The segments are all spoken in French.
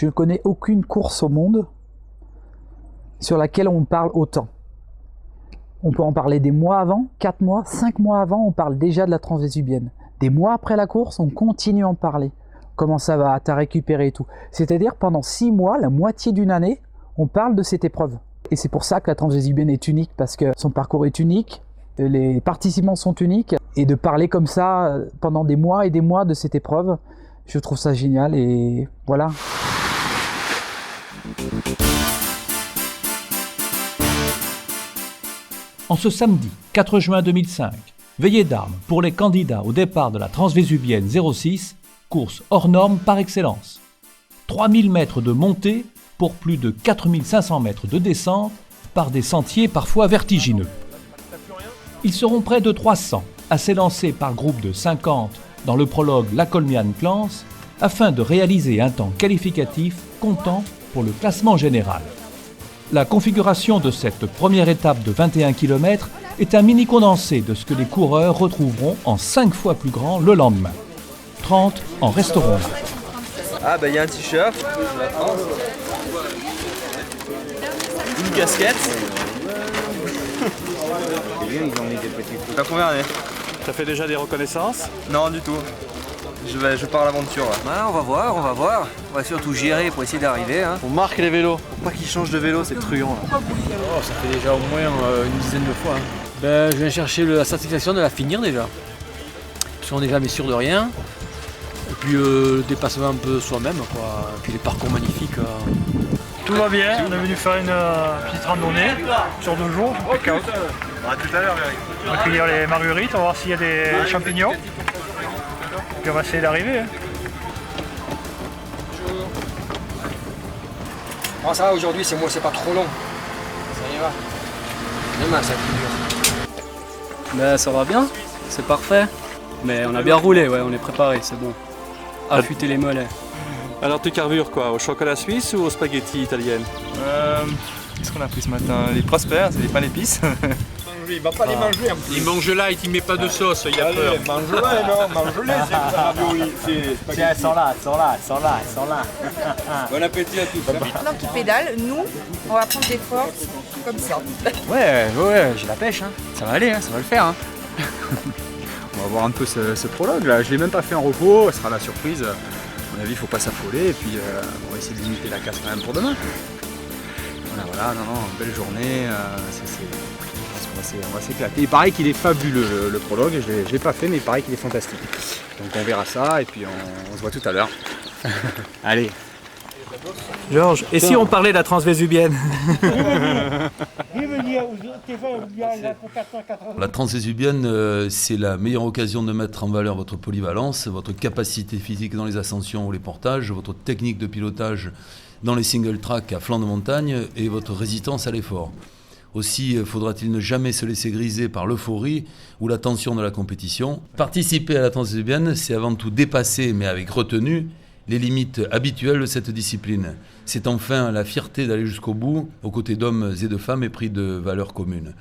Je ne connais aucune course au monde sur laquelle on parle autant. On peut en parler des mois avant, 4 mois, 5 mois avant, on parle déjà de la transvésubienne. Des mois après la course, on continue à en parler. Comment ça va, t'as récupéré et tout. C'est-à-dire pendant 6 mois, la moitié d'une année, on parle de cette épreuve. Et c'est pour ça que la transvésubienne est unique, parce que son parcours est unique, les participants sont uniques, et de parler comme ça pendant des mois et des mois de cette épreuve, je trouve ça génial, et voilà. En ce samedi 4 juin 2005, veillée d'armes pour les candidats au départ de la Transvésubienne 06, course hors norme par excellence. 3000 mètres de montée pour plus de 4500 mètres de descente par des sentiers parfois vertigineux. Ils seront près de 300 à s'élancer par groupe de 50 dans le prologue La Colmiane-Clans afin de réaliser un temps qualificatif comptant pour le classement général. La configuration de cette première étape de 21 km est un mini condensé de ce que les coureurs retrouveront en 5 fois plus grand le lendemain. 30 en resteront là. Ah bah il y a un t-shirt, une casquette. T'as combien d'années? T'as fait déjà des reconnaissances? Non du tout. Je pars à l'aventure. Ouais, on va voir. On va surtout gérer pour essayer d'arriver. Hein. On marque les vélos. Faut pas qu'ils changent de vélo, c'est truand là. Oh, ça fait déjà au moins une dizaine de fois. Hein. Ben, je viens chercher la satisfaction de la finir déjà. Parce qu'on n'est jamais sûr de rien. Et puis le dépassement un peu soi-même, quoi. Et puis les parcours magnifiques. Tout va bien, on est venu faire une petite randonnée sur 2 jours, impeccable. À tout à l'heure, Eric. On va cueillir les marguerites, on va voir s'il y a des champignons. Et puis on va essayer d'arriver. Hein. Bon, ça va, aujourd'hui, c'est pas trop long. Ça y va. Demain, ça va être plus dur. Ben, ça va bien, c'est parfait. Mais on a bien roulé, ouais, on est préparé, c'est bon. Affûter les mollets. Alors tu carbures quoi? Au chocolat suisse ou aux spaghettis italiennes? Qu'est-ce qu'on a pris ce matin? Les Prosper, c'est des pains d'épices. Il va pas les manger en plus. Il mange light, il met pas de sauce, il a Allez, peur. mange-les, non, mange-les, c'est ravioli. Tiens, elles sont là. Bon appétit à tous. Maintenant qu'ils pédalent, nous, on va prendre des forces comme ça. Ouais, j'ai la pêche, hein. Ça va aller, hein, ça va le faire. Hein. On va voir un peu ce prologue là. Je l'ai même pas fait en repos, ce sera la surprise. À mon avis, il faut pas s'affoler et puis on va essayer de limiter la casse quand même pour demain. Voilà, non, belle journée. On va s'éclater. Il paraît qu'il est fabuleux le prologue, je l'ai pas fait mais il paraît qu'il est fantastique. Donc on verra ça et puis on se voit tout à l'heure. Allez. Georges, et si on parlait de la Transvésubienne? La Transvésubienne, c'est la meilleure occasion de mettre en valeur votre polyvalence, votre capacité physique dans les ascensions ou les portages, votre technique de pilotage dans les single track à flanc de montagne et votre résistance à l'effort. Aussi, faudra-t-il ne jamais se laisser griser par l'euphorie ou la tension de la compétition. Participer à la Transvésubienne, c'est avant tout dépasser, mais avec retenue, les limites habituelles de cette discipline. C'est enfin la fierté d'aller jusqu'au bout, aux côtés d'hommes et de femmes épris de valeurs communes.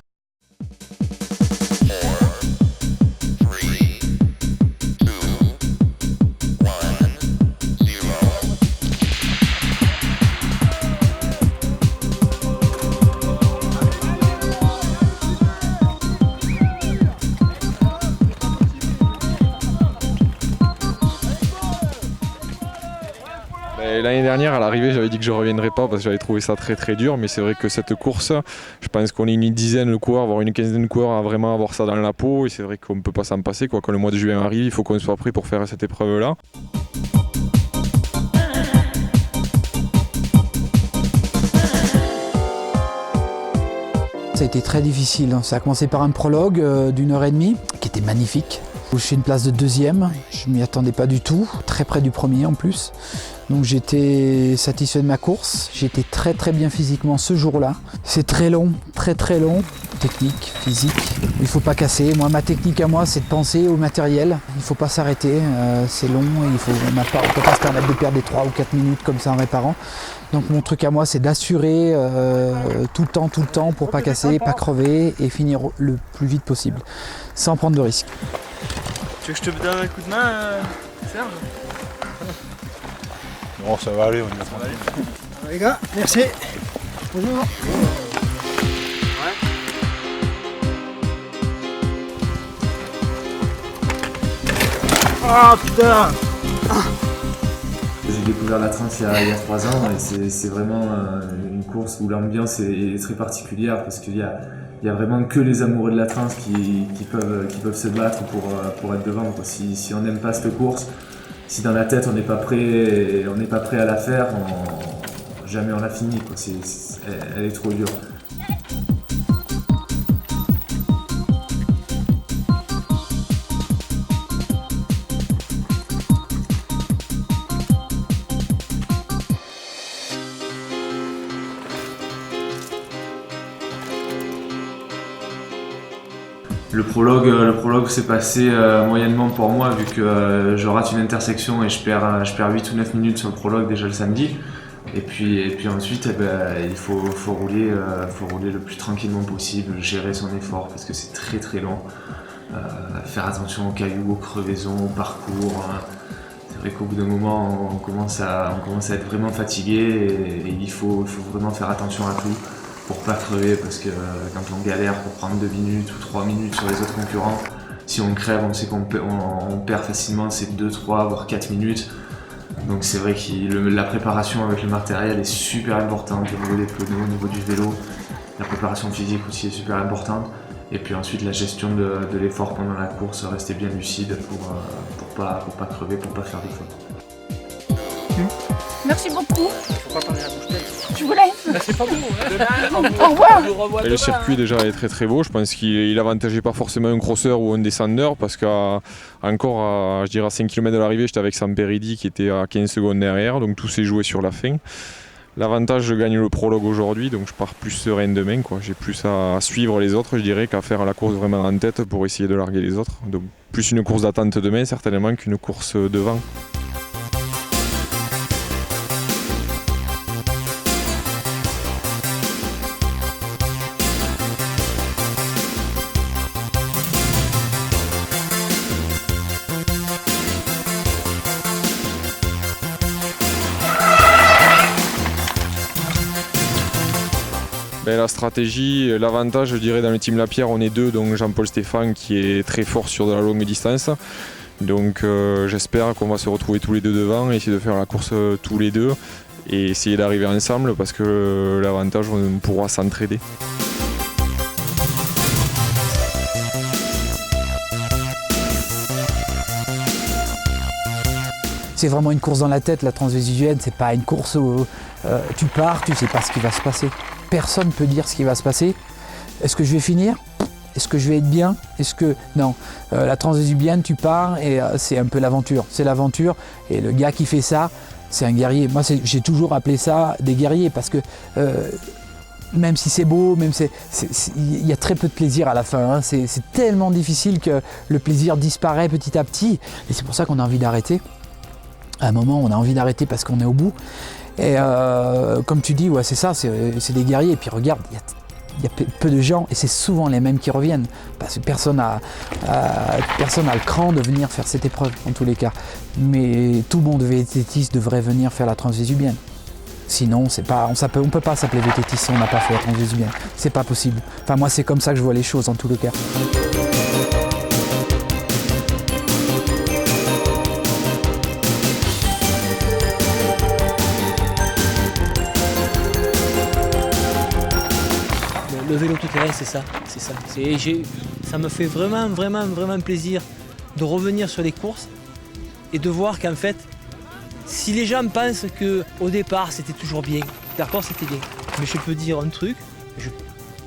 L'année dernière, à l'arrivée, j'avais dit que je ne reviendrais pas parce que j'avais trouvé ça très très dur. Mais c'est vrai que cette course, je pense qu'on est une dizaine de coureurs, voire une quinzaine de coureurs à vraiment avoir ça dans la peau. Et c'est vrai qu'on ne peut pas s'en passer. Quand le mois de juin arrive, il faut qu'on soit prêt pour faire cette épreuve-là. Ça a été très difficile. Ça a commencé par un prologue d'1h30 qui était magnifique. Je suis une place de 2e, je m'y attendais pas du tout, très près du premier en plus. Donc j'étais satisfait de ma course, j'étais très très bien physiquement ce jour-là. C'est très long, très long, technique, physique, il faut pas casser. Moi, ma technique à moi, c'est de penser au matériel, il faut pas s'arrêter, c'est long et on ne peut pas se permettre de perdre des 3 ou 4 minutes comme ça en réparant. Donc mon truc à moi, c'est d'assurer tout le temps pour pas casser, pas crever et finir le plus vite possible, sans prendre de risques. Tu veux que je te donne un coup de main, Serge? Oh, ça va aller, on y va. Les gars, merci. Bonjour. Ah putain! J'ai découvert la Trans il y a 3 ans et c'est vraiment une course où l'ambiance est très particulière parce qu'il y a vraiment que les amoureux de la Trans qui peuvent se battre pour être devant. Si on n'aime pas cette course, si dans la tête on n'est pas prêt à la faire, jamais on la finit. Elle est trop dure. Le prologue s'est passé moyennement pour moi vu que je rate une intersection et je perds 8 ou 9 minutes sur le prologue déjà le samedi. Et puis ensuite il faut rouler le plus tranquillement possible, gérer son effort parce que c'est très très long. Faire attention aux cailloux, aux crevaisons, au parcours. C'est vrai qu'au bout d'un moment on commence à être vraiment fatigué et il faut vraiment faire attention à tout. Pour pas crever parce que quand on galère pour prendre 2 minutes ou 3 minutes sur les autres concurrents, si on crève on sait qu'on perd facilement ces 2, 3 voire 4 minutes. Donc c'est vrai que la préparation avec le matériel est super importante au niveau des pneus, au niveau du vélo. La préparation physique aussi est super importante. Et puis ensuite la gestion de l'effort pendant la course, rester bien lucide pour pas crever, pour pas faire des fautes. Merci beaucoup. Faut pas parler à la bouche pleine. Je vous laisse. Bah, c'est pas beau, hein. Au revoir. Et le circuit déjà est très très beau. Je pense qu'il avantageait pas forcément un crosseur ou un descendeur parce qu'à 5 km de l'arrivée, j'étais avec Samperidi qui était à 15 secondes derrière, donc tout s'est joué sur la fin. L'avantage, je gagne le prologue aujourd'hui, donc je pars plus serein demain, quoi. J'ai plus à suivre les autres, je dirais, qu'à faire la course vraiment en tête pour essayer de larguer les autres. Donc, plus une course d'attente demain, certainement, qu'une course devant. La stratégie, l'avantage, je dirais, dans le team Lapierre, on est 2, donc Jean-Paul Stéphane qui est très fort sur de la longue distance. Donc j'espère qu'on va se retrouver tous les deux devant, essayer de faire la course tous les deux et essayer d'arriver ensemble parce que l'avantage, on pourra s'entraider. C'est vraiment une course dans la tête, la transvésuvienne, c'est pas une course où tu pars, tu sais pas ce qui va se passer. Personne ne peut dire ce qui va se passer. Est-ce que je vais finir? Est-ce que je vais être bien? Non, la transvésuvienne, tu pars et c'est un peu l'aventure. C'est l'aventure et le gars qui fait ça, c'est un guerrier. Moi, j'ai toujours appelé ça des guerriers parce que même si c'est beau, il y a très peu de plaisir à la fin. Hein. C'est tellement difficile que le plaisir disparaît petit à petit et c'est pour ça qu'on a envie d'arrêter. À un moment, on a envie d'arrêter parce qu'on est au bout. Et comme tu dis, ouais, c'est ça, c'est des guerriers. Et puis regarde, il y a peu de gens et c'est souvent les mêmes qui reviennent. Parce que personne n'a le cran de venir faire cette épreuve, en tous les cas. Mais tout le monde vététiste devrait venir faire la transvésubienne. Sinon, on ne peut pas s'appeler vététiste si on n'a pas fait la transvésubienne. C'est pas possible. Enfin, moi, c'est comme ça que je vois les choses, en tous les cas. Le vélo tout-terrain, c'est ça. Ça me fait vraiment plaisir de revenir sur les courses et de voir qu'en fait, si les gens pensent qu'au départ c'était toujours bien, d'accord, c'était bien, mais je peux dire un truc,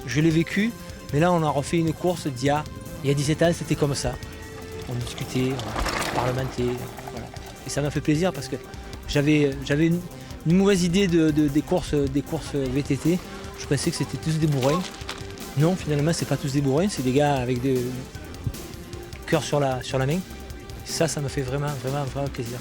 je l'ai vécu, mais là on a refait une course il y a 17 ans, c'était comme ça. On discutait, on parlementait, voilà. Et ça m'a fait plaisir parce que j'avais une mauvaise idée des courses VTT. Je pensais que c'était tous des bourrins. Non, finalement, c'est pas tous des bourrins, c'est des gars avec des cœurs sur la main. Ça me fait vraiment plaisir.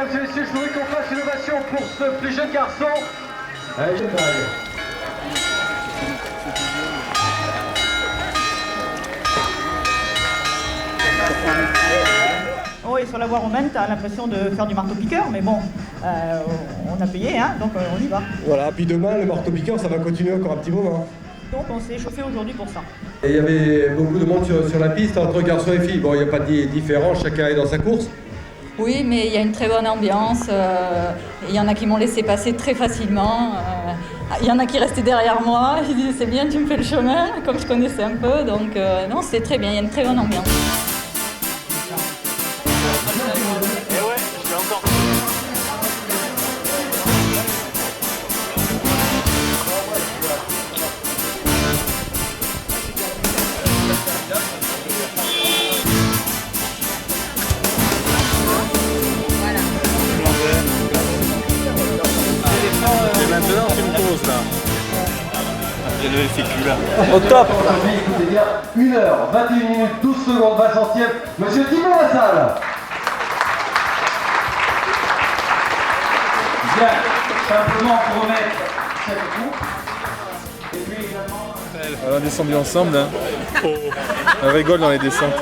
mesdames et messieurs, je voudrais qu'on fasse une ovation pour ce plus jeune garçon. Allez, je travaille. Oui, sur la voie romaine, tu as l'impression de faire du marteau-piqueur, mais bon, on a payé, hein, donc on y va. Voilà, puis demain, le marteau-piqueur, ça va continuer encore un petit moment. Donc on s'est chauffé aujourd'hui pour ça. Et il y avait beaucoup de monde sur la piste, entre garçons et filles. Bon, il n'y a pas de différence, chacun est dans sa course. Oui, mais il y a une très bonne ambiance. Il y en a qui m'ont laissé passer très facilement. Il y en a qui restaient derrière moi. Ils disaient c'est bien, tu me fais le chemin, comme je connaissais un peu. Donc non, c'est très bien, il y a une très bonne ambiance. Et maintenant, tu me poses là. J'ai levé le fécule là. Au top. Écoutez bien, 1h21 minutes 12 secondes 20 centièmes. Monsieur Thibault Lassalle. Bien, simplement pour remettre cette coupe. Et puis également... On a descendu ensemble. Hein. On rigole dans les descentes.